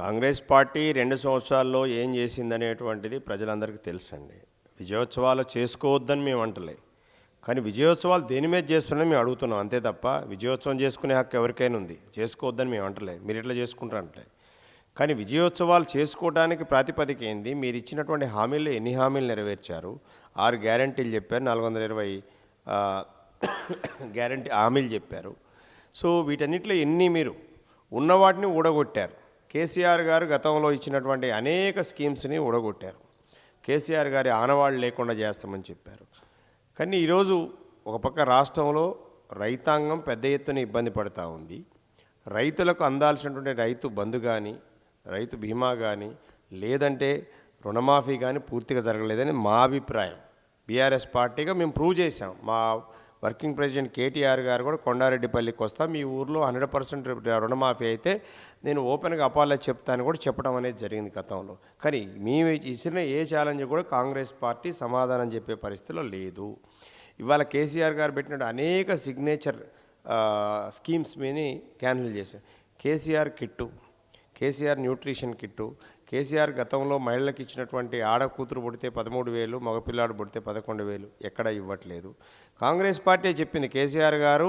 Congress party 2 సంవత్సరాల్లో ఏం చేసిందనేటువంటిది ప్రజలందరికీ తెలుసండి. విజయోత్సవాలు చేసుకోవద్దని మేము అంటలే. కానీ విజయోత్సవాలు దేని మీద చేస్తున్నారని మేము అడుగుతున్నాం అంతే తప్ప విజయోత్సవం చేసుకునే హక్కు ఎవరికైనా ఉంది. చేసుకోవద్దని మేము అంటలే. మీరు ఎట్లా చేసుకుంటారు అంటలే. కానీ విజయోత్సవాలు చేసుకోవడానికి ప్రాతిపదిక ఏంది? మీరు ఇచ్చినటువంటి హామీల్లో ఎన్ని హామీలు నెరవేర్చారు? 6 గ్యారంటీలు చెప్పారు. 420 ఆహ్, గ్యారంటీ హామీలు చెప్పారు. సో వీటన్నిటిలో ఎన్ని మీరు ఉన్న వాటిని ఊడగొట్టారు. కేసీఆర్ గారు గతంలో ఇచ్చినటువంటి అనేక స్కీమ్స్ని ఊడగొట్టారు. కేసీఆర్ గారి ఆనవాళ్ళు లేకుండా చేస్తామని చెప్పారు. కానీ ఈరోజు ఒక పక్క రాష్ట్రంలో రైతాంగం పెద్ద ఎత్తున ఇబ్బంది పడుతూ ఉంది. రైతులకు అందాల్సినటువంటి రైతు బంధు కానీ, రైతు బీమా కానీ, లేదంటే రుణమాఫీ కానీ పూర్తిగా జరగలేదని మా అభిప్రాయం. బీఆర్ఎస్ పార్టీగా మేము ప్రూవ్ చేశాం. మా వర్కింగ్ ప్రెసిడెంట్ కేటీఆర్ గారు కూడా కొండారెడ్డిపల్లికి వస్తా, మీ ఊర్లో 100% రుణమాఫీ అయితే నేను ఓపెన్గా అపాలజీ చెప్తాను కూడా చెప్పడం అనేది జరిగింది గతంలో. కానీ మేము ఇచ్చిన ఏ ఛాలెంజ్ కూడా కాంగ్రెస్ పార్టీ సమాధానం చెప్పే పరిస్థితిలో లేదు. ఇవాళ కేసీఆర్ గారు పెట్టిన అనేక సిగ్నేచర్ స్కీమ్స్ మీని క్యాన్సిల్ చేశారు. KCR kit, KCR nutrition kit, KCR గతంలో మహిళలకు ఇచ్చినటువంటి ఆడ కూతురు పుడితే 13,000, మగపిల్లాడు పుడితే 11,000 ఎక్కడ ఇవ్వట్లేదు. కాంగ్రెస్ పార్టీ చెప్పింది కేసీఆర్ గారు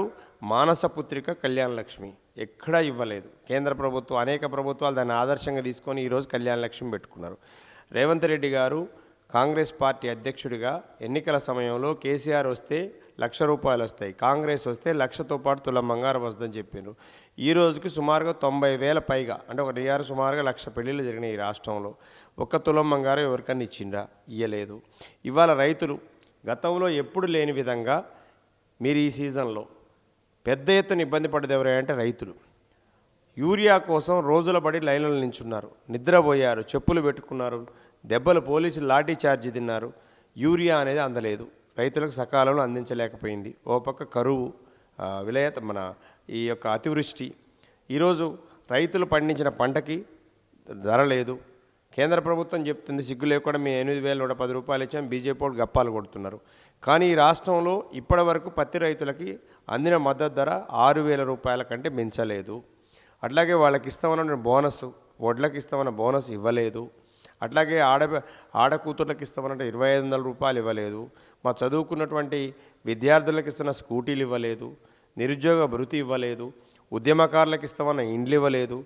మానసపుత్రిక కళ్యాణ లక్ష్మి ఎక్కడా ఇవ్వలేదు. కేంద్ర ప్రభుత్వం అనేక ప్రభుత్వాలు దాన్ని ఆదర్శంగా తీసుకొని ఈరోజు కళ్యాణ లక్ష్మి పెట్టుకున్నారు. రేవంత్ రెడ్డి గారు కాంగ్రెస్ పార్టీ అధ్యక్షుడిగా ఎన్నికల సమయంలో కేసీఆర్ వస్తే ₹1,00,000 వస్తాయి, కాంగ్రెస్ వస్తే 1,00,000తో పాటు తులం బంగారం వస్తుందని చెప్పారు. ఈ రోజుకి సుమారుగా 90,000 పైగా, అంటే ఒక ఇయర్ సుమారుగా 1,00,000 పెళ్ళిళ్ళు జరిగినాయి ఈ రాష్ట్రంలో. ఒక్క తులం బంగారం ఎవరికన్నా ఇచ్చిండా? ఇయ్యలేదు. ఇవాళ రైతులు గతంలో ఎప్పుడు లేని విధంగా మీరు ఈ సీజన్లో పెద్ద ఎత్తున ఇబ్బంది పడ్డది ఎవరంటే రైతులు. యూరియా కోసం రోజుల బడి లైన్లలో నించున్నారు, నిద్రపోయారు, చెప్పులు పెట్టుకున్నారు, దెబ్బలు పోలీసులు లాఠీ చార్జీ తిన్నారు. యూరియా అనేది అందలేదు, రైతులకు సకాలంలో అందించలేకపోయింది. ఓ పక్క కరువు, మన ఈ యొక్క అతివృష్టి. ఈరోజు రైతులు పండించిన పంటకి ధర లేదు. కేంద్ర ప్రభుత్వం చెప్తుంది సిగ్గు లేకుండా మేము ₹8,110 ఇచ్చాం, బీజేపీ వాళ్ళు గప్పాలు కొడుతున్నారు. కానీ ఈ రాష్ట్రంలో ఇప్పటి వరకు పత్తి రైతులకి అందిన మద్దతు ధర ₹6,000 కంటే మించలేదు. అట్లాగే వాళ్ళకి ఇస్తామన్న బోనస్, వడ్లకు ఇస్తామన్న బోనస్ ఇవ్వలేదు. అట్లాగే ఆడ కూతుర్లకు ఇస్తామన్నట్టు ₹2,500 ఇవ్వలేదు. మా చదువుకున్నటువంటి విద్యార్థులకు ఇస్తున్న స్కూటీలు ఇవ్వలేదు, నిరుద్యోగ భృతి ఇవ్వలేదు, ఉద్యమకారులకు ఇస్తామన్న ఇండ్లు ఇవ్వలేదు.